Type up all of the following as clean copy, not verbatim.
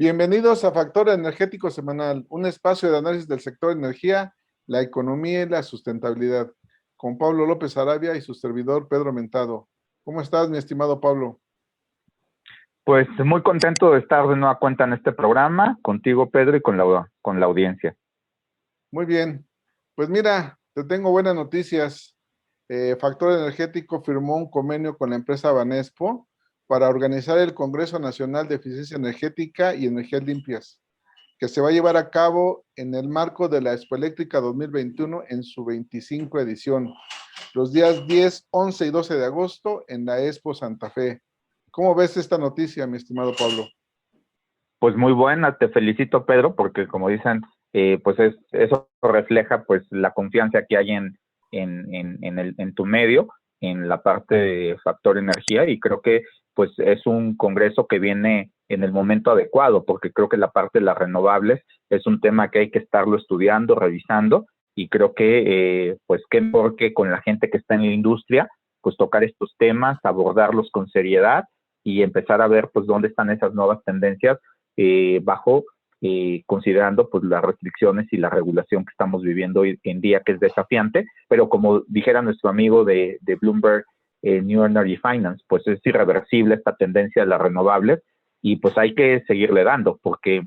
Bienvenidos a Factor Energético Semanal, un espacio de análisis del sector energía, la economía y la sustentabilidad, con Pablo López Arabia y su servidor Pedro Mentado. ¿Cómo estás, mi estimado Pablo? Pues muy contento de estar de nueva cuenta en este programa, contigo, Pedro, y con la audiencia. Muy bien. Pues mira, te tengo buenas noticias. Factor Energético firmó un convenio con la empresa Banespo para organizar el Congreso Nacional de Eficiencia Energética y Energías Limpias, que se va a llevar a cabo en el marco de la Expo Eléctrica 2021 en su 25 edición, los días 10, 11 y 12 de agosto en la Expo Santa Fe. ¿Cómo ves esta noticia, mi estimado Pablo? Pues muy buena, te felicito, Pedro, porque como dicen, pues eso refleja pues la confianza que hay en tu medio, en la parte de Factor Energía, y creo que pues es un congreso que viene en el momento adecuado, porque creo que la parte de las renovables es un tema que hay que estarlo estudiando, revisando, y creo que pues qué mejor que con la gente que está en la industria, pues tocar estos temas, abordarlos con seriedad y empezar a ver pues dónde están esas nuevas tendencias bajo considerando pues las restricciones y la regulación que estamos viviendo hoy en día, que es desafiante, pero como dijera nuestro amigo de Bloomberg New Energy Finance, pues es irreversible esta tendencia de las renovables y pues hay que seguirle dando porque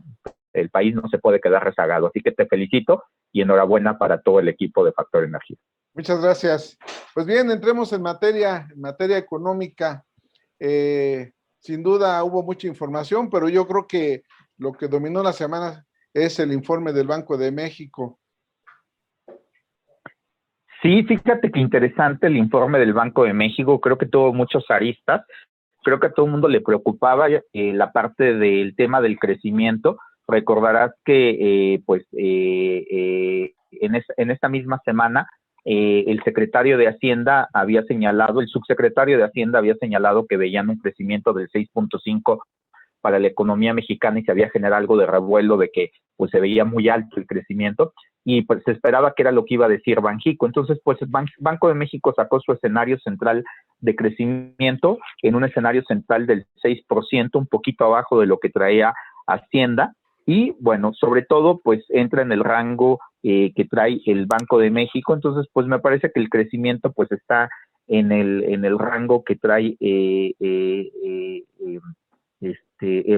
el país no se puede quedar rezagado. Así que te felicito y enhorabuena para todo el equipo de Factor Energía. Muchas gracias. Pues bien, entremos en materia económica. Sin duda hubo mucha información, pero yo creo que lo que dominó la semana es el informe del Banco de México. Sí, fíjate que interesante el informe del Banco de México, creo que tuvo muchos aristas, creo que a todo el mundo le preocupaba la parte del tema del crecimiento. Recordarás que en esta misma semana el secretario de Hacienda había señalado, el subsecretario de Hacienda había señalado que veían un crecimiento del 6.5 para la economía mexicana y se había generado algo de revuelo de que pues se veía muy alto el crecimiento y pues se esperaba que era lo que iba a decir Banxico. Entonces pues el Banco de México sacó su escenario central de crecimiento en un escenario central del 6%, un poquito abajo de lo que traía Hacienda, y bueno, sobre todo pues entra en el rango que trae el Banco de México. Entonces pues me parece que el crecimiento pues está en el rango que trae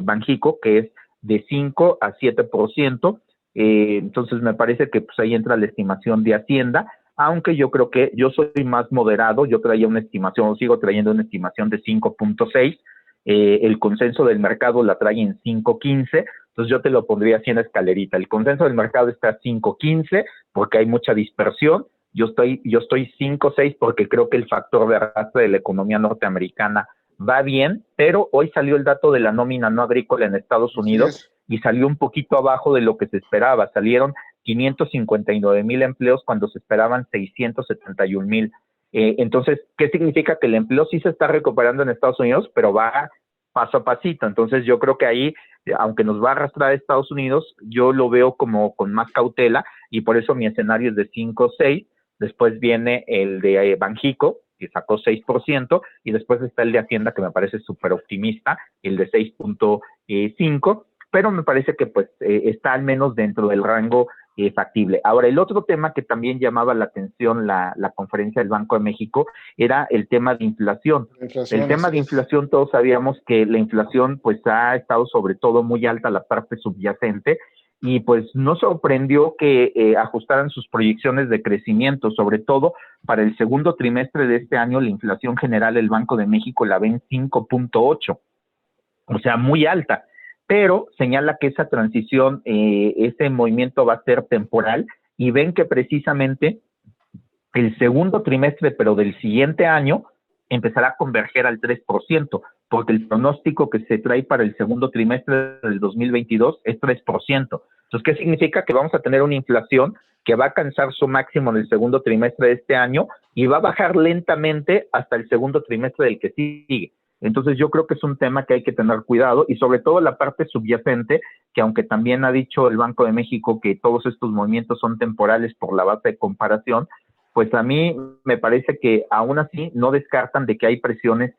Banxico, que es de 5 a 7%. Entonces me parece que pues ahí entra la estimación de Hacienda, aunque yo creo que yo soy más moderado, yo traía una estimación, sigo trayendo una estimación de 5.6, el consenso del mercado la trae en 5.15, entonces yo te lo pondría así en escalerita. El consenso del mercado está a 5.15 porque hay mucha dispersión, yo estoy 5.6 porque creo que el factor de arrastre de la economía norteamericana va bien, pero hoy salió el dato de la nómina no agrícola en Estados Unidos y salió un poquito abajo de lo que se esperaba. Salieron 559,000 empleos cuando se esperaban 671,000. Entonces, ¿qué significa? Que el empleo sí se está recuperando en Estados Unidos, pero va paso a pasito. Entonces, yo creo que ahí, aunque nos va a arrastrar a Estados Unidos, yo lo veo como con más cautela y por eso mi escenario es de 5-6. Después viene el de Banxico, que sacó 6%, y después está el de Hacienda, que me parece súper optimista, el de 6.5%, pero me parece que pues está al menos dentro del rango factible. Ahora, el otro tema que también llamaba la atención la conferencia del Banco de México era el tema de inflación. El tema de inflación, todos sabíamos que la inflación pues ha estado sobre todo muy alta, la parte subyacente, y pues no sorprendió que ajustaran sus proyecciones de crecimiento, sobre todo para el segundo trimestre de este año. La inflación general del Banco de México la ve en 5.8, o sea, muy alta, pero señala que esa transición, ese movimiento va a ser temporal, y ven que precisamente el segundo trimestre, pero del siguiente año, empezará a converger al 3%, porque el pronóstico que se trae para el segundo trimestre del 2022 es 3%. Entonces, ¿qué significa? Que vamos a tener una inflación que va a alcanzar su máximo en el segundo trimestre de este año y va a bajar lentamente hasta el segundo trimestre del que sigue. Entonces, yo creo que es un tema que hay que tener cuidado, y sobre todo la parte subyacente, que aunque también ha dicho el Banco de México que todos estos movimientos son temporales por la base de comparación, pues a mí me parece que aún así no descartan de que hay presiones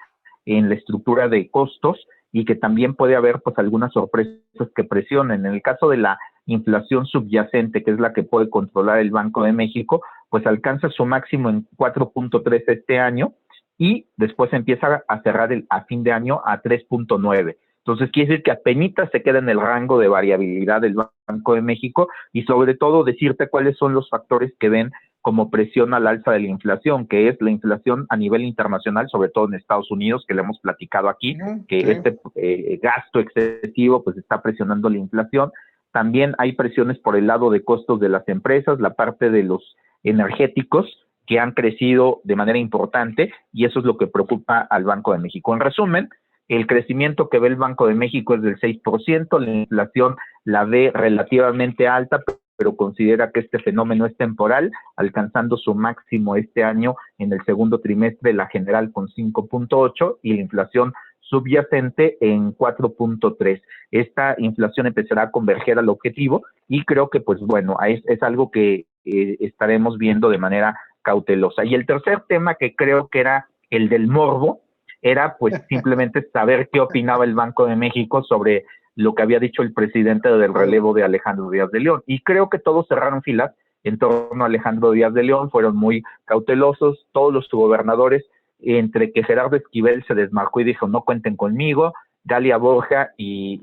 en la estructura de costos y que también puede haber pues algunas sorpresas que presionen. En el caso de la inflación subyacente, que es la que puede controlar el Banco de México, pues alcanza su máximo en 4.3 este año y después empieza a cerrar a fin de año a 3.9. Entonces quiere decir que apenas se queda en el rango de variabilidad del Banco de México y sobre todo decirte cuáles son los factores que ven como presión al alza de la inflación, que es la inflación a nivel internacional, sobre todo en Estados Unidos, que le hemos platicado aquí, que Sí. este gasto excesivo pues está presionando la inflación. También hay presiones por el lado de costos de las empresas, la parte de los energéticos, que han crecido de manera importante, y eso es lo que preocupa al Banco de México. En resumen, el crecimiento que ve el Banco de México es del 6%, la inflación la ve relativamente alta, pero considera que este fenómeno es temporal, alcanzando su máximo este año en el segundo trimestre, la general con 5.8 y la inflación subyacente en 4.3. Esta inflación empezará a converger al objetivo y creo que pues bueno, es algo que estaremos viendo de manera cautelosa. Y el tercer tema, que creo que era el del morbo, era pues simplemente saber qué opinaba el Banco de México sobre lo que había dicho el presidente del relevo de Alejandro Díaz de León. Y creo que todos cerraron filas en torno a Alejandro Díaz de León, fueron muy cautelosos, todos los subgobernadores, entre que Gerardo Esquivel se desmarcó y dijo no cuenten conmigo, Galia Borja y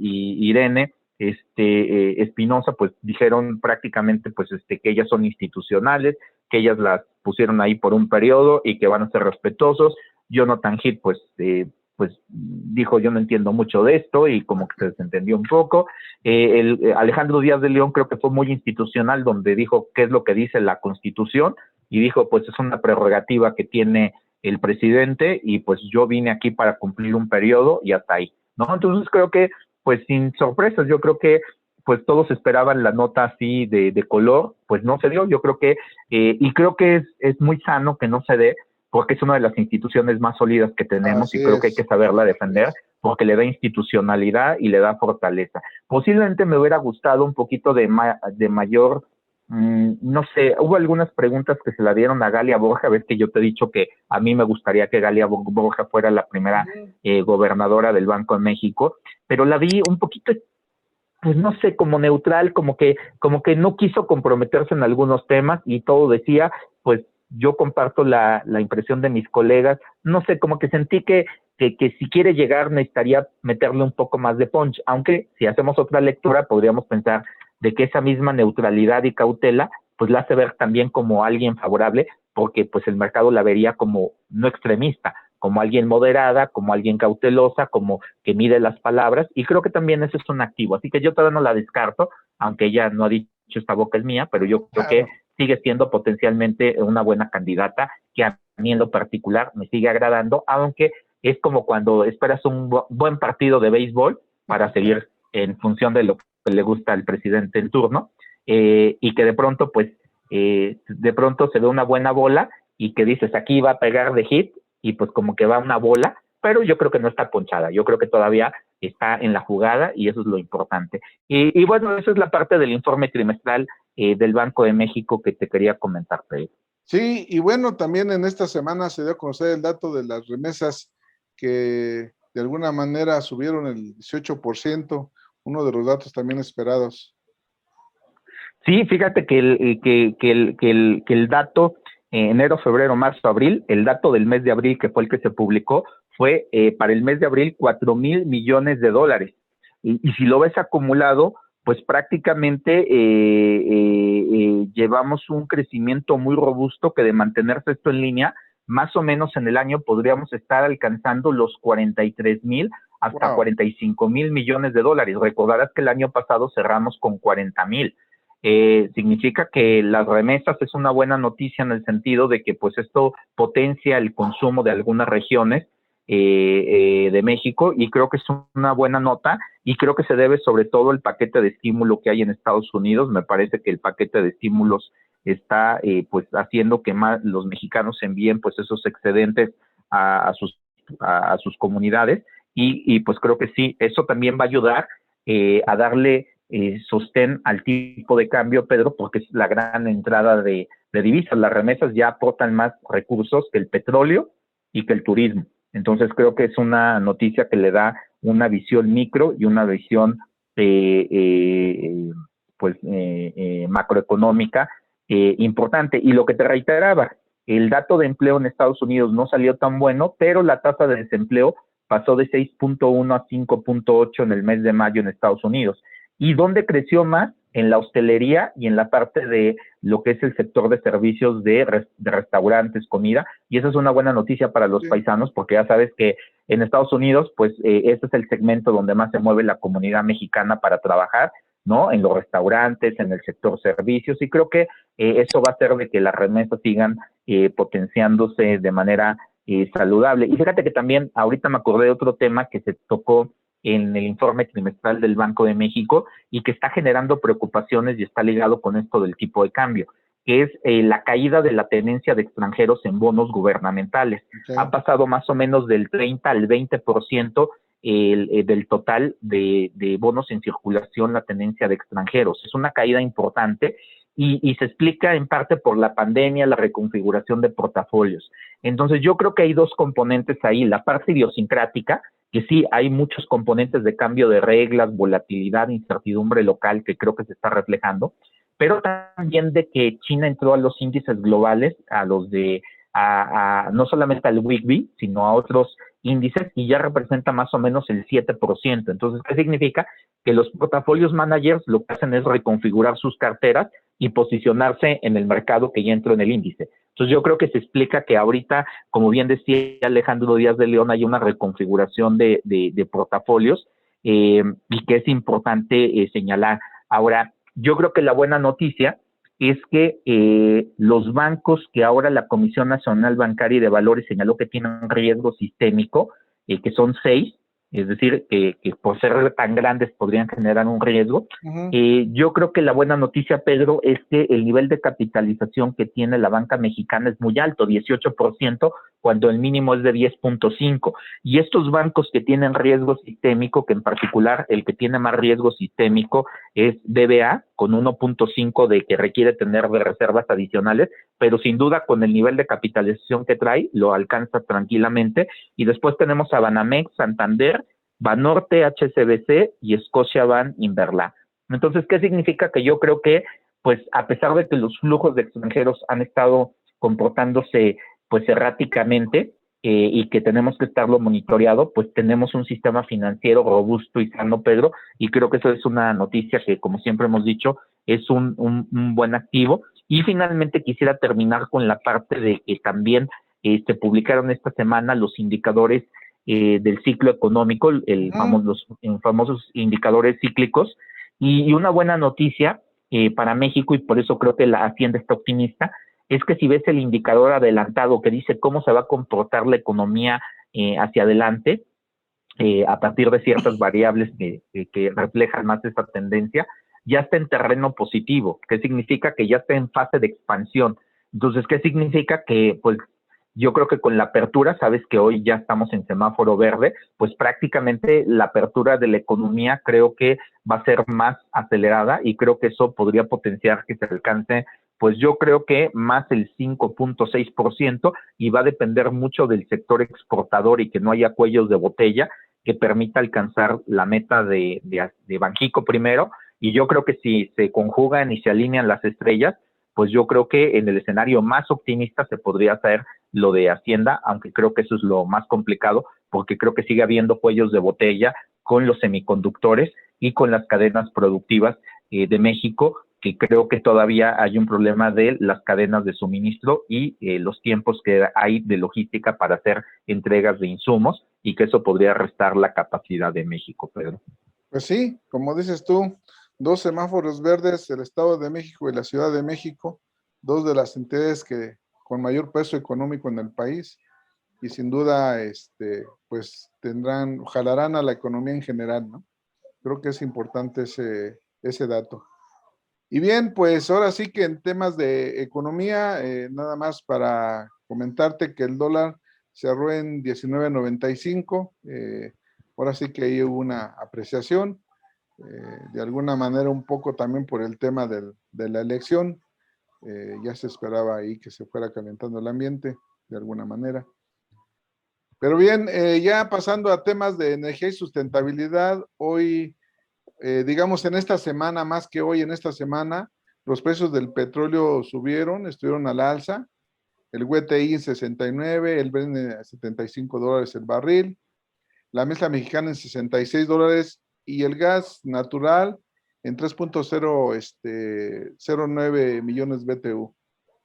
Irene Espinosa pues dijeron prácticamente pues que ellas son institucionales, que ellas las pusieron ahí por un periodo y que van a ser respetuosos. Jonathan Heath pues dijo yo no entiendo mucho de esto y como que se desentendió un poco. Alejandro Díaz de León creo que fue muy institucional, donde dijo qué es lo que dice la Constitución y dijo pues es una prerrogativa que tiene el presidente y pues yo vine aquí para cumplir un periodo y hasta ahí, ¿no? Entonces creo que pues sin sorpresas, yo creo que pues todos esperaban la nota así de color, pues no se dio. Yo creo que, y creo que es muy sano que no se dé, porque es una de las instituciones más sólidas que tenemos Así y creo que hay que es. saberla defender, porque le da institucionalidad y le da fortaleza. Posiblemente me hubiera gustado un poquito de mayor, no sé, hubo algunas preguntas que se la dieron a Galia Borja, ves que yo te he dicho que a mí me gustaría que Galia Borja fuera la primera gobernadora del Banco de México, pero la vi un poquito, pues no sé, como neutral, como que no quiso comprometerse en algunos temas y todo decía, pues yo comparto la impresión de mis colegas, no sé, como que sentí que si quiere llegar necesitaría meterle un poco más de punch, aunque si hacemos otra lectura podríamos pensar de que esa misma neutralidad y cautela pues la hace ver también como alguien favorable, porque pues el mercado la vería como no extremista, como alguien moderada, como alguien cautelosa, como que mide las palabras, y creo que también eso es un activo, así que yo todavía no la descarto, aunque ella no ha dicho esta boca es mía, pero yo creo que Claro. sigue siendo potencialmente una buena candidata, que a mí en lo particular me sigue agradando, aunque es como cuando esperas un buen partido de béisbol para seguir en función de lo que le gusta al presidente en turno, y que de pronto, pues, de pronto se ve una buena bola y que dices, aquí va a pegar de hit, y pues como que va una bola, pero yo creo que no está ponchada, yo creo que todavía está en la jugada y eso es lo importante. Y bueno, esa es la parte del informe trimestral del Banco de México que te quería comentar, Pedro. Sí, y bueno, también en esta semana se dio a conocer el dato de las remesas que de alguna manera subieron el 18%, uno de los datos también esperados. Sí, fíjate que el dato enero, febrero, marzo, abril, el dato del mes de abril, que fue el que se publicó, fue para el mes de abril 4,000 millones de dólares. Y si lo ves acumulado, pues prácticamente llevamos un crecimiento muy robusto que de mantenerse esto en línea, más o menos en el año podríamos estar alcanzando los 43,000 hasta Wow. 45,000 millones de dólares. Recordarás que el año pasado cerramos con 40,000. Significa que las remesas es una buena noticia en el sentido de que pues esto potencia el consumo de algunas regiones de México, y creo que es una buena nota, y creo que se debe sobre todo al paquete de estímulo que hay en Estados Unidos. Me parece que el paquete de estímulos está pues haciendo que más los mexicanos envíen pues esos excedentes a sus comunidades, y pues creo que sí, eso también va a ayudar a darle sostén al tipo de cambio, Pedro, porque es la gran entrada de divisas. Las remesas ya aportan más recursos que el petróleo y que el turismo. Entonces creo que es una noticia que le da una visión micro y una visión macroeconómica importante. Y lo que te reiteraba, el dato de empleo en Estados Unidos no salió tan bueno, pero la tasa de desempleo pasó de 6.1 a 5.8 en el mes de mayo en Estados Unidos. ¿Y dónde creció más? En la hostelería y en la parte de lo que es el sector de servicios de restaurantes, comida, y esa es una buena noticia para los paisanos, porque ya sabes que en Estados Unidos, pues este es el segmento donde más se mueve la comunidad mexicana para trabajar, ¿no? En los restaurantes, en el sector servicios, y creo que eso va a hacer de que las remesas sigan potenciándose de manera saludable. Y fíjate que también ahorita me acordé de otro tema que se tocó en el informe trimestral del Banco de México y que está generando preocupaciones y está ligado con esto del tipo de cambio, que es la caída de la tenencia de extranjeros en bonos gubernamentales. Okay. Ha pasado más o menos del 30 al 20% del total de bonos en circulación la tenencia de extranjeros. Es una caída importante y se explica en parte por la pandemia, la reconfiguración de portafolios. Entonces yo creo que hay dos componentes ahí, la parte idiosincrática, que sí hay muchos componentes de cambio de reglas, volatilidad, incertidumbre local que creo que se está reflejando, pero también de que China entró a los índices globales, a los de, no solamente al WIGBI, sino a otros índices y ya representa más o menos el 7%. Entonces, ¿qué significa? Que los portafolios managers lo que hacen es reconfigurar sus carteras y posicionarse en el mercado que ya entró en el índice. Entonces yo creo que se explica que ahorita, como bien decía Alejandro Díaz de León, hay una reconfiguración de portafolios y que es importante señalar. Ahora, yo creo que la buena noticia es que los bancos que ahora la Comisión Nacional Bancaria y de Valores señaló que tienen un riesgo sistémico, que son 6, es decir, que por ser tan grandes podrían generar un riesgo. Yo creo que la buena noticia, Pedro, es que el nivel de capitalización que tiene la banca mexicana es muy alto, 18%, cuando el mínimo es de 10.5%. Y estos bancos que tienen riesgo sistémico, que en particular el que tiene más riesgo sistémico es BBA, con 1.5 de que requiere tener de reservas adicionales, pero sin duda con el nivel de capitalización que trae, lo alcanza tranquilamente. Y después tenemos a Banamex, Santander, Banorte, HSBC y Scotiabank Inverla. Entonces, ¿qué significa? Que yo creo que, pues, a pesar de que los flujos de extranjeros han estado comportándose, pues, erráticamente, y que tenemos que estarlo monitoreado, pues tenemos un sistema financiero robusto y sano, Pedro, y creo que eso es una noticia que, como siempre hemos dicho, es un buen activo. Y finalmente quisiera terminar con la parte de que también se publicaron esta semana los indicadores del ciclo económico, los famosos indicadores cíclicos, y una buena noticia para México, y por eso creo que la Hacienda está optimista, es que si ves el indicador adelantado que dice cómo se va a comportar la economía hacia adelante, a partir de ciertas variables que reflejan más esta tendencia, ya está en terreno positivo. ¿Qué significa? Que ya está en fase de expansión. Entonces, ¿qué significa? Que, pues, yo creo que con la apertura, sabes que hoy ya estamos en semáforo verde, pues prácticamente la apertura de la economía creo que va a ser más acelerada y creo que eso podría potenciar que se alcance, pues yo creo que más el 5.6% y va a depender mucho del sector exportador y que no haya cuellos de botella que permita alcanzar la meta de Banxico primero, y yo creo que si se conjugan y se alinean las estrellas, pues yo creo que en el escenario más optimista se podría hacer lo de Hacienda, aunque creo que eso es lo más complicado, porque creo que sigue habiendo cuellos de botella con los semiconductores y con las cadenas productivas de México, que creo que todavía hay un problema de las cadenas de suministro y los tiempos que hay de logística para hacer entregas de insumos, y que eso podría restar la capacidad de México, Pedro. Pues sí, como dices tú, 2 semáforos verdes, el Estado de México y la Ciudad de México, 2 de las entidades que con mayor peso económico en el país, y sin duda, pues jalarán a la economía en general, ¿no? Creo que es importante ese dato. Y bien, pues ahora sí que en temas de economía, nada más para comentarte que el dólar cerró en 19.95, ahora sí que ahí hubo una apreciación, de alguna manera un poco también por el tema de la elección, ya se esperaba ahí que se fuera calentando el ambiente de alguna manera. Pero bien, ya pasando a temas de energía y sustentabilidad, hoy, digamos en esta semana, más que hoy, en esta semana, los precios del petróleo subieron, estuvieron al alza, el WTI en 69, el Brent en $75 el barril, la mezcla mexicana en $66 y el gas natural en 3.09 millones BTU.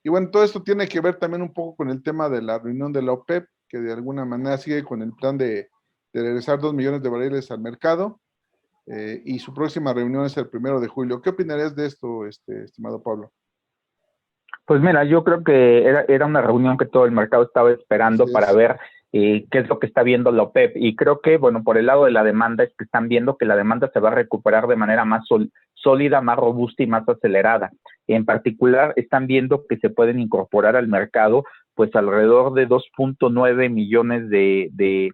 Y bueno, todo esto tiene que ver también un poco con el tema de la reunión de la OPEP, que de alguna manera sigue con el plan de regresar 2 millones de barriles al mercado, y su próxima reunión es el 1 de julio. ¿Qué opinarías de esto, estimado Pablo? Pues mira, yo creo que era una reunión que todo el mercado estaba Así esperando para es. ver qué es lo que está viendo la OPEP. Y creo que, bueno, por el lado de la demanda es que están viendo que la demanda se va a recuperar de manera más sólida, más robusta y más acelerada. En particular, están viendo que se pueden incorporar al mercado pues alrededor de 2.9 millones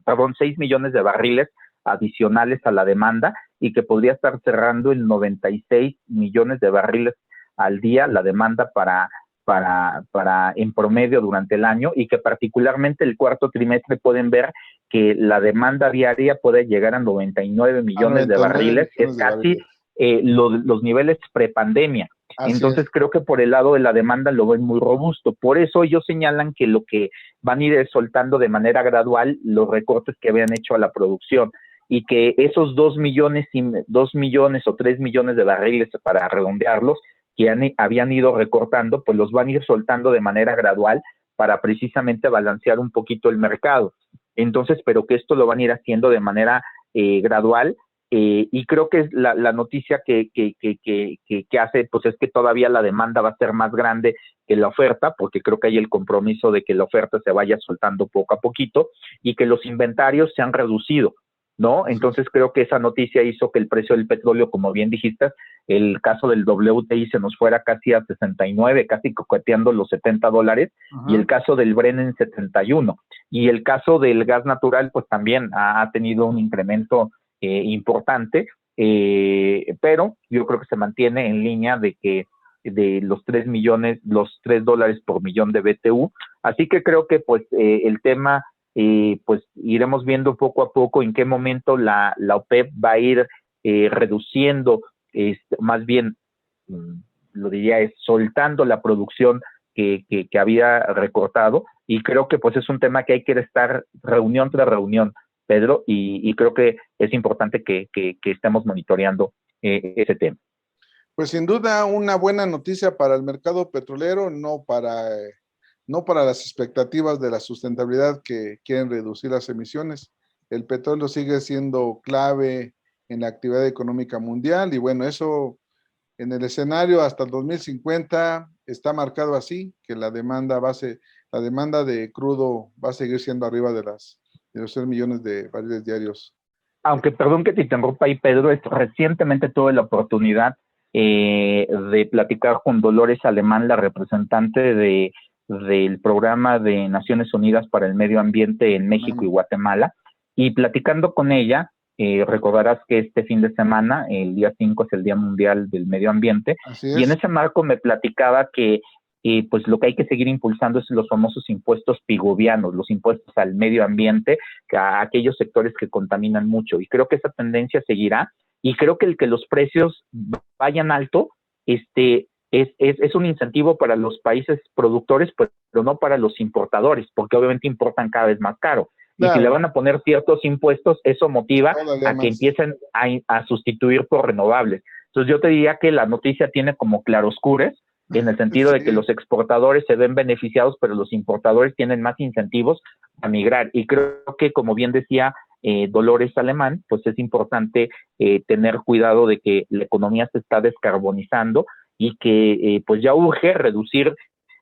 perdón, 6 millones de barriles adicionales a la demanda y que podría estar cerrando en 96 millones de barriles al día la demanda para en promedio durante el año y que particularmente el cuarto trimestre pueden ver que la demanda diaria puede llegar a 99 A millones de 99 barriles, que es millones de casi barriles. los niveles prepandemia. Así es. Entonces creo que por el lado de la demanda lo ven muy robusto. Por eso ellos señalan que lo que van a ir soltando de manera gradual los recortes que habían hecho a la producción y que esos 2 millones o 3 millones de barriles, para redondearlos, que habían ido recortando, pues los van a ir soltando de manera gradual para precisamente balancear un poquito el mercado. Entonces, pero que esto lo van a ir haciendo de manera gradual, y creo que la noticia que hace, pues es que todavía la demanda va a ser más grande que la oferta, porque creo que hay el compromiso de que la oferta se vaya soltando poco a poquito y que los inventarios se han reducido, ¿no? Así es. Entonces creo que esa noticia hizo que el precio del petróleo, como bien dijiste, el caso del WTI se nos fuera casi a 69, casi coqueteando los $70, y el Ajá. caso del Brent en 71. Y el caso del gas natural, pues también ha tenido un incremento importante, pero yo creo que se mantiene en línea de los 3 millones, los $3 por millón de BTU. Así que creo que pues el tema, pues iremos viendo poco a poco en qué momento la OPEP va a ir reduciendo, más bien, lo diría, es soltando la producción que había recortado, y creo que pues es un tema que hay que estar reunión tras reunión, Pedro, y creo que es importante que estemos monitoreando ese tema. Pues sin duda una buena noticia para el mercado petrolero, no para las expectativas de la sustentabilidad que quieren reducir las emisiones. El petróleo sigue siendo clave en la actividad económica mundial y bueno, eso en el escenario hasta el 2050 está marcado así, que la demanda de crudo va a seguir siendo arriba de los 3 millones de barriles diarios. Aunque, perdón que te interrumpa ahí, Pedro, recientemente tuve la oportunidad de platicar con Dolores Alemán, la representante del programa de Naciones Unidas para el Medio Ambiente en México y Guatemala, y platicando con ella, recordarás que este fin de semana, el día 5 es el Día Mundial del Medio Ambiente, Así y en es. ese marco me platicaba que pues lo que hay que seguir impulsando es los famosos impuestos pigovianos, los impuestos al medio ambiente, a aquellos sectores que contaminan mucho. Y creo que esa tendencia seguirá, y creo que el que los precios vayan alto, es un incentivo para los países productores, pero no para los importadores, porque obviamente importan cada vez más caro. Y si le Claro, van a poner ciertos impuestos, eso motiva todavía a que más. empiecen a sustituir por renovables. Entonces yo te diría que la noticia tiene como claroscures, en el sentido de que Sí. los exportadores se ven beneficiados, pero los importadores tienen más incentivos a migrar. Y creo que, como bien decía Dolores Alemán, pues es importante tener cuidado de que la economía se está descarbonizando y que pues ya urge reducir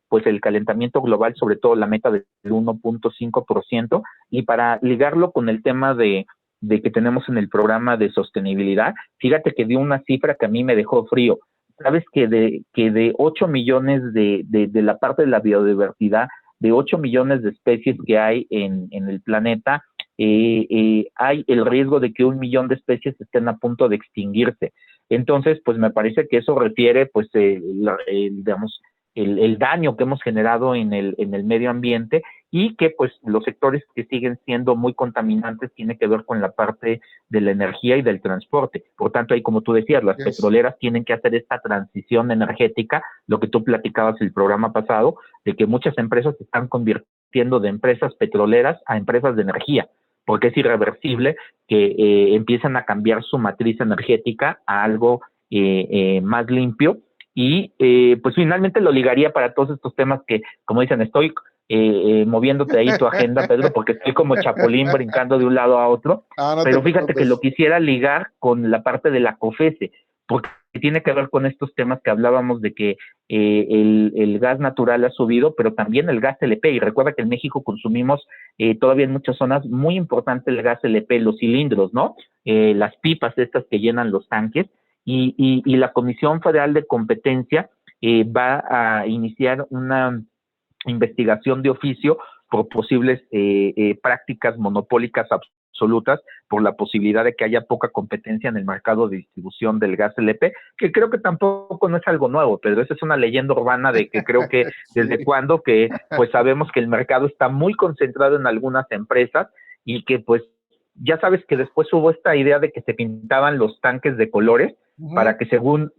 pues el calentamiento global, sobre todo la meta del 1.5%, y para ligarlo con el tema de que tenemos en el programa de sostenibilidad, fíjate que dio una cifra que a mí me dejó frío. Sabes que de 8 millones de la parte de la biodiversidad, de 8 millones de especies que hay en el planeta, hay el riesgo de que 1 millón de especies estén a punto de extinguirse. Entonces, pues me parece que eso refiere, pues, digamos, el daño que hemos generado en el medio ambiente, y que pues los sectores que siguen siendo muy contaminantes tiene que ver con la parte de la energía y del transporte. Por tanto, ahí como tú decías, las petroleras tienen que hacer esta transición energética, lo que tú platicabas el programa pasado, de que muchas empresas se están convirtiendo de empresas petroleras a empresas de energía, porque es irreversible que empiezan a cambiar su matriz energética a algo más limpio y pues finalmente lo ligaría para todos estos temas que, como dicen, estoy moviéndote ahí tu agenda, Pedro, porque estoy como chapulín brincando de un lado a otro, No te pero fíjate que lo preocupes. quisiera ligar con la parte de la COFESE, porque tiene que ver con estos temas que hablábamos de que el gas natural ha subido, pero también el gas LP, y recuerda que en México consumimos todavía en muchas zonas muy importante el gas LP, los cilindros, ¿no? Las pipas estas que llenan los tanques, y la Comisión Federal de Competencia va a iniciar una investigación de oficio por posibles prácticas monopólicas absolutas, por la posibilidad de que haya poca competencia en el mercado de distribución del gas LP, que creo que tampoco no es algo nuevo, Pedro, esa es una leyenda urbana de que creo que desde Sí. cuando que pues sabemos que el mercado está muy concentrado en algunas empresas y que pues ya sabes que después hubo esta idea de que se pintaban los tanques de colores para que según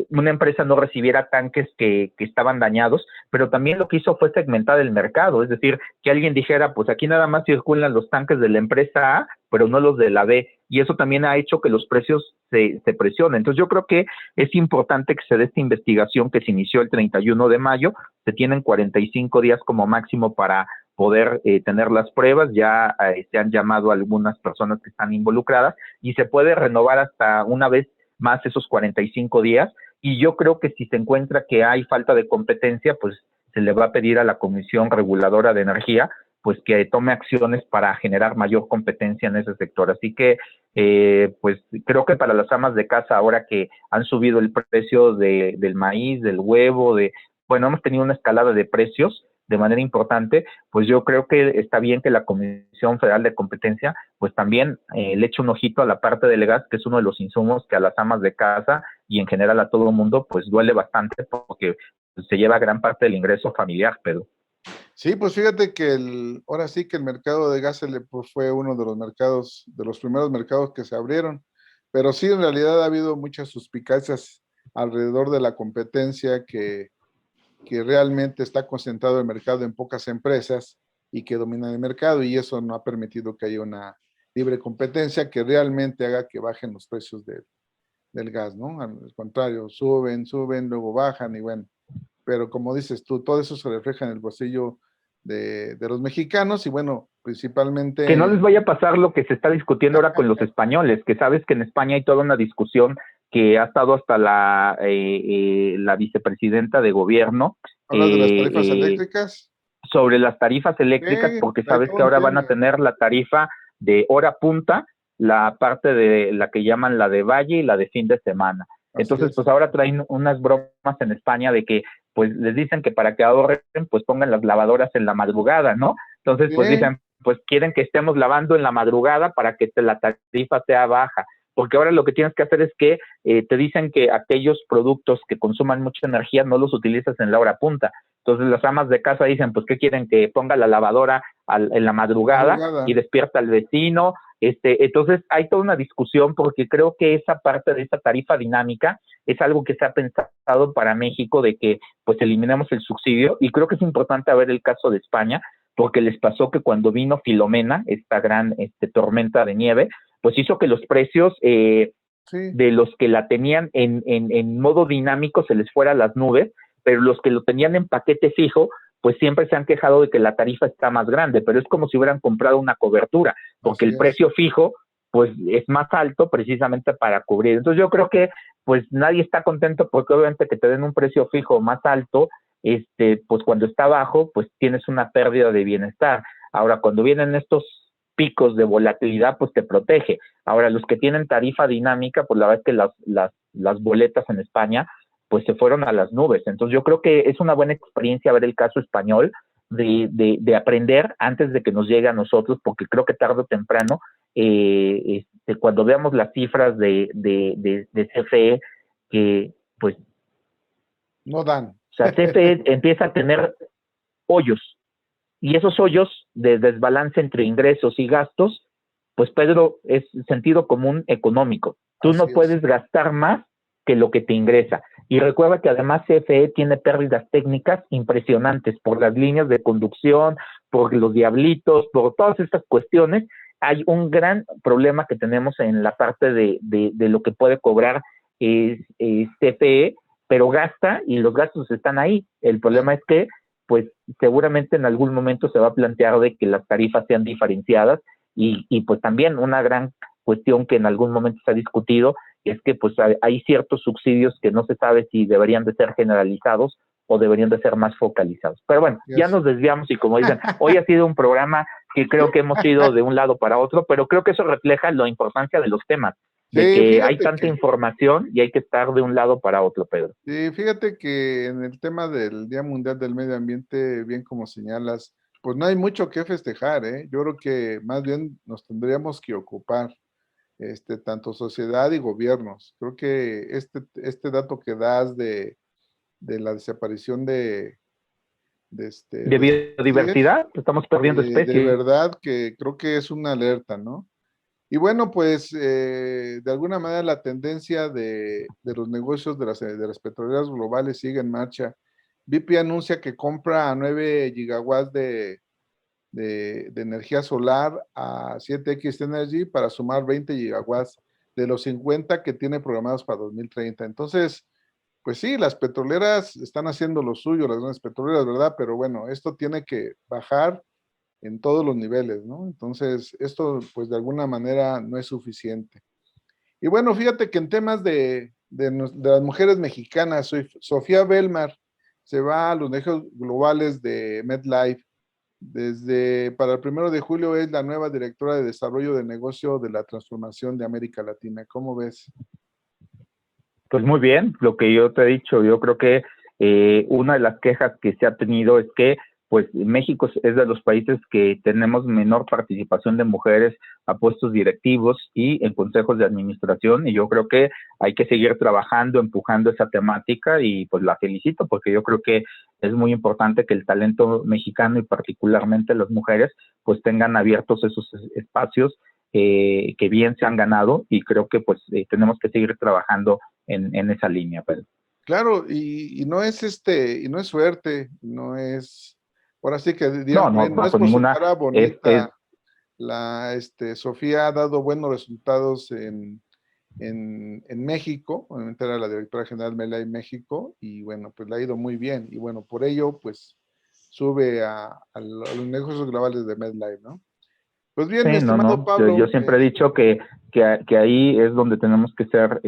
una empresa no recibiera tanques que estaban dañados, pero también lo que hizo fue segmentar el mercado, es decir, que alguien dijera, pues aquí nada más circulan los tanques de la empresa A, pero no los de la B, y eso también ha hecho que los precios se presionen. Entonces yo creo que es importante que se dé esta investigación que se inició el 31 de mayo, se tienen 45 días como máximo para poder tener las pruebas, ya se han llamado a algunas personas que están involucradas y se puede renovar hasta una vez más esos 45 días, y yo creo que si se encuentra que hay falta de competencia, pues se le va a pedir a la Comisión Reguladora de Energía pues que tome acciones para generar mayor competencia en ese sector. Así que pues creo que para las amas de casa, ahora que han subido el precio del maíz, del huevo, bueno, hemos tenido una escalada de precios de manera importante, pues yo creo que está bien que la Comisión Federal de Competencia pues también le eche un ojito a la parte del gas, que es uno de los insumos que a las amas de casa y en general a todo el mundo pues duele bastante porque se lleva gran parte del ingreso familiar, Pedro. Sí, pues fíjate que ahora sí que el mercado de gas LP fue uno de los mercados, de los primeros mercados que se abrieron, pero sí en realidad ha habido muchas suspicacias alrededor de la competencia que realmente está concentrado el mercado en pocas empresas y que dominan el mercado, y eso no ha permitido que haya una libre competencia que realmente haga que bajen los precios del gas, ¿no? Al contrario, suben, luego bajan, y bueno, pero como dices tú, todo eso se refleja en el bolsillo de los mexicanos, y bueno, Que no principalmente... les vaya a pasar lo que se está discutiendo ahora con los españoles, que sabes que en España hay toda una discusión que ha estado hasta la vicepresidenta de gobierno ¿Hablas de las tarifas eléctricas? sobre las tarifas eléctricas, Sí, porque hay sabes todo que un ahora van a tema. tener la tarifa de hora punta, la parte de la que llaman la de valle y la de fin de semana. Así Entonces, es. pues ahora traen unas bromas en España de que pues les dicen que para que ahorren, pues pongan las lavadoras en la madrugada, ¿no? Entonces, pues Sí, dicen, pues quieren que estemos lavando en la madrugada para que la tarifa sea baja, porque ahora lo que tienes que hacer es que te dicen que aquellos productos que consuman mucha energía no los utilizas en la hora punta. Entonces las amas de casa dicen, pues, ¿qué quieren? Que ponga la lavadora en la madrugada y madrugada. despierta al vecino. Entonces hay toda una discusión porque creo que esa parte de esa tarifa dinámica es algo que se ha pensado para México, de que pues eliminemos el subsidio, y creo que es importante ver el caso de España, porque les pasó que cuando vino Filomena, esta gran tormenta de nieve, pues hizo que los precios Sí, de los que la tenían en modo dinámico se les fuera a las nubes, pero los que lo tenían en paquete fijo, pues siempre se han quejado de que la tarifa está más grande, pero es como si hubieran comprado una cobertura, porque así el es. precio fijo pues es más alto precisamente para cubrir. Entonces yo creo que pues nadie está contento, porque obviamente que te den un precio fijo más alto, pues cuando está bajo, pues tienes una pérdida de bienestar. Ahora, cuando vienen estos picos de volatilidad, pues te protege. Ahora, los que tienen tarifa dinámica, pues la verdad es que las boletas en España, pues se fueron a las nubes. Entonces yo creo que es una buena experiencia ver el caso español, de aprender antes de que nos llegue a nosotros, porque creo que tarde o temprano, cuando veamos las cifras de CFE, que pues, No dan. o sea, CFE empieza a tener hoyos. Y esos hoyos de desbalance entre ingresos y gastos, pues Pedro, es sentido común económico. Tú Así no es. puedes gastar más que lo que te ingresa. Y recuerda que además CFE tiene pérdidas técnicas impresionantes por las líneas de conducción, por los diablitos, por todas estas cuestiones. Hay un gran problema que tenemos en la parte de lo que puede cobrar CFE, pero gasta y los gastos están ahí. El problema es que, pues, seguramente en algún momento se va a plantear de que las tarifas sean diferenciadas y pues también una gran cuestión que en algún momento se ha discutido es que pues hay ciertos subsidios que no se sabe si deberían de ser generalizados o deberían de ser más focalizados. Pero bueno, ya nos desviamos y como dicen, hoy ha sido un programa que creo que hemos ido de un lado para otro, pero creo que eso refleja la importancia de los temas, de Sí, que hay fíjate tanta información y hay que estar de un lado para otro, Pedro. sí, fíjate que en el tema del Día Mundial del Medio Ambiente, bien como señalas, pues no hay mucho que festejar, ¿eh? Yo creo que más bien nos tendríamos que ocupar, tanto sociedad y gobiernos. Creo que este dato que das de la desaparición De de especies, biodiversidad, estamos perdiendo de especies. verdad que creo que es una alerta, ¿no? Y bueno, pues de alguna manera la tendencia de los negocios de las petroleras globales sigue en marcha. BP anuncia que compra a 9 gigawatts de energía solar a 7X Energy para sumar 20 gigawatts de los 50 que tiene programados para 2030. Entonces, pues sí, las petroleras están haciendo lo suyo, las grandes petroleras, ¿verdad? Pero bueno, esto tiene que bajar en todos los niveles, ¿no? Entonces, esto pues de alguna manera no es suficiente. Y bueno, fíjate que en temas de las mujeres mexicanas, Sofía Belmar se va a los negocios globales de MedLife. Para el 1 de julio es la nueva directora de desarrollo de negocio de la transformación de América Latina. ¿Cómo ves? Pues muy bien, lo que yo te he dicho, yo creo que una de las quejas que se ha tenido es que pues México es de los países que tenemos menor participación de mujeres a puestos directivos y en consejos de administración y yo creo que hay que seguir trabajando, empujando esa temática y pues la felicito porque yo creo que es muy importante que el talento mexicano y particularmente las mujeres pues tengan abiertos esos espacios que bien se han ganado y creo que pues tenemos que seguir trabajando en esa línea, Pedro. Claro, y no es y no es suerte, no es, ahora sí que dirían No, por no, ahí, no es bajo por su ninguna, cara es bonita. Sofía ha dado buenos resultados en México, obviamente era la directora general de Melay México, y bueno, pues le ha ido muy bien, y bueno, por ello, pues sube a los negocios globales de MedLife, ¿no? Pues bien, mi sí, no, estimado no, yo Pablo, siempre he dicho que ahí es donde tenemos que ser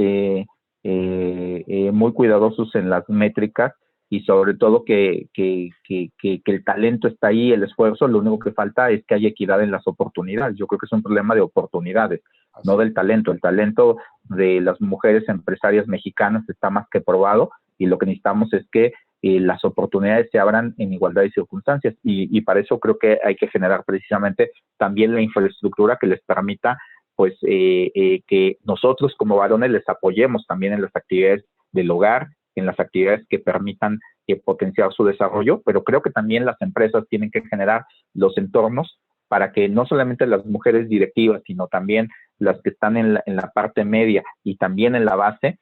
muy cuidadosos en las métricas y sobre todo que el talento está ahí, el esfuerzo, lo único que falta es que haya equidad en las oportunidades. Yo creo que es un problema de oportunidades, no así es. del talento. El talento de las mujeres empresarias mexicanas está más que probado y lo que necesitamos es que las oportunidades se abran en igualdad de circunstancias y para eso creo que hay que generar precisamente también la infraestructura que les permita pues que nosotros como varones les apoyemos también en las actividades del hogar, en las actividades que permitan potenciar su desarrollo, pero creo que también las empresas tienen que generar los entornos para que no solamente las mujeres directivas, sino también las que están en la parte media y también en la base,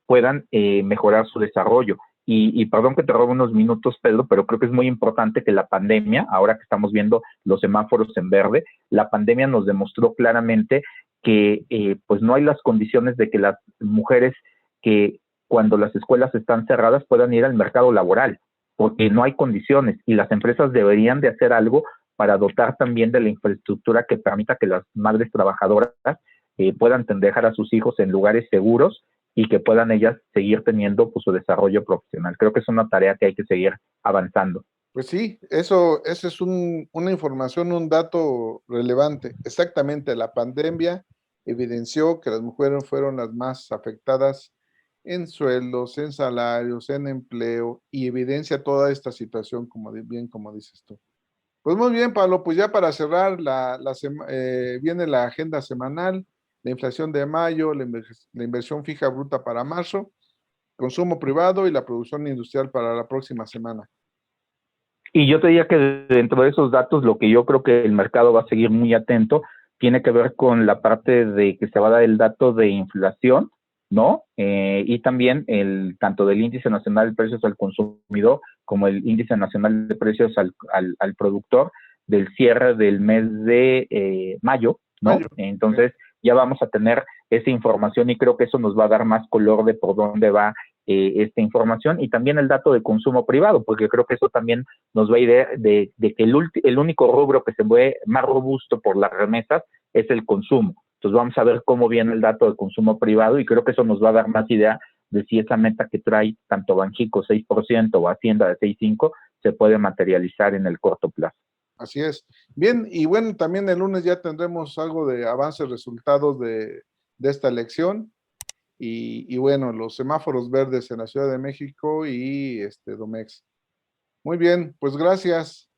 puedan mejorar su desarrollo. Y perdón que te robe unos minutos, Pedro, pero creo que es muy importante que la pandemia, ahora que estamos viendo los semáforos en verde, la pandemia nos demostró claramente que pues no hay las condiciones de que las mujeres que cuando las escuelas están cerradas puedan ir al mercado laboral, porque no hay condiciones y las empresas deberían de hacer algo para dotar también de la infraestructura que permita que las madres trabajadoras puedan dejar a sus hijos en lugares seguros y que puedan ellas seguir teniendo pues, su desarrollo profesional. Creo que es una tarea que hay que seguir avanzando. Pues sí, eso es una información, un dato relevante. Exactamente, la pandemia evidenció que las mujeres fueron las más afectadas en sueldos, en salarios, en empleo, y evidencia toda esta situación, bien como dices tú. Pues muy bien, Pablo, pues ya para cerrar, viene la agenda semanal, la inflación de mayo, la inversión fija bruta para marzo, consumo privado y la producción industrial para la próxima semana. Y yo te diría que dentro de esos datos, lo que yo creo que el mercado va a seguir muy atento tiene que ver con la parte de que se va a dar el dato de inflación, ¿no? Y también tanto del índice nacional de precios al consumidor como el índice nacional de precios al productor del cierre del mes de mayo, ¿no? Entonces ya vamos a tener esa información y creo que eso nos va a dar más color de por dónde va esta información, y también el dato de consumo privado, porque creo que eso también nos va a ir de que el único rubro que se ve más robusto por las remesas es el consumo. Entonces vamos a ver cómo viene el dato de consumo privado y creo que eso nos va a dar más idea de si esa meta que trae tanto Banxico 6% o Hacienda de 6.5 se puede materializar en el corto plazo. Así es. Bien, y bueno, también el lunes ya tendremos algo de avances, resultados de esta elección. Y bueno, los semáforos verdes en la Ciudad de México y Domex. Muy bien, pues gracias.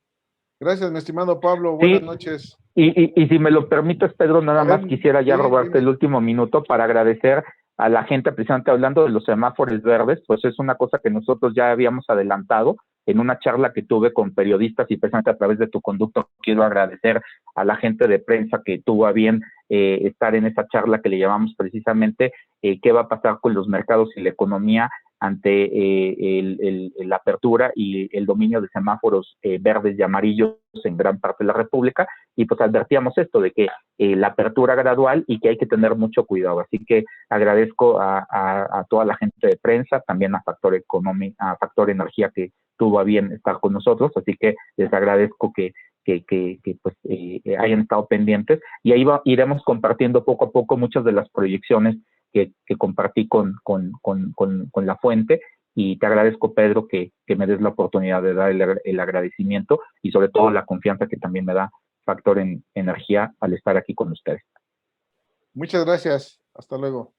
Gracias, mi estimado Pablo. Buenas noches. Y si me lo permites, Pedro, nada más quisiera ya robarte dime. el último minuto para agradecer a la gente, precisamente hablando de los semáforos verdes, pues es una cosa que nosotros ya habíamos adelantado en una charla que tuve con periodistas, y precisamente a través de tu conducto quiero agradecer a la gente de prensa que tuvo a bien estar en esa charla que le llamamos precisamente qué va a pasar con los mercados y la economía ante la apertura y el dominio de semáforos verdes y amarillos en gran parte de la República, y pues advertíamos esto de que la apertura gradual y que hay que tener mucho cuidado. Así que agradezco a toda la gente de prensa, también a Factor Energía que tuvo a bien estar con nosotros, así que les agradezco que pues hayan estado pendientes, y ahí iremos compartiendo poco a poco muchas de las proyecciones que compartí con la fuente, y te agradezco, Pedro, que me des la oportunidad de dar el agradecimiento y sobre todo la confianza que también me da Factor Energía al estar aquí con ustedes. Muchas gracias. Hasta luego.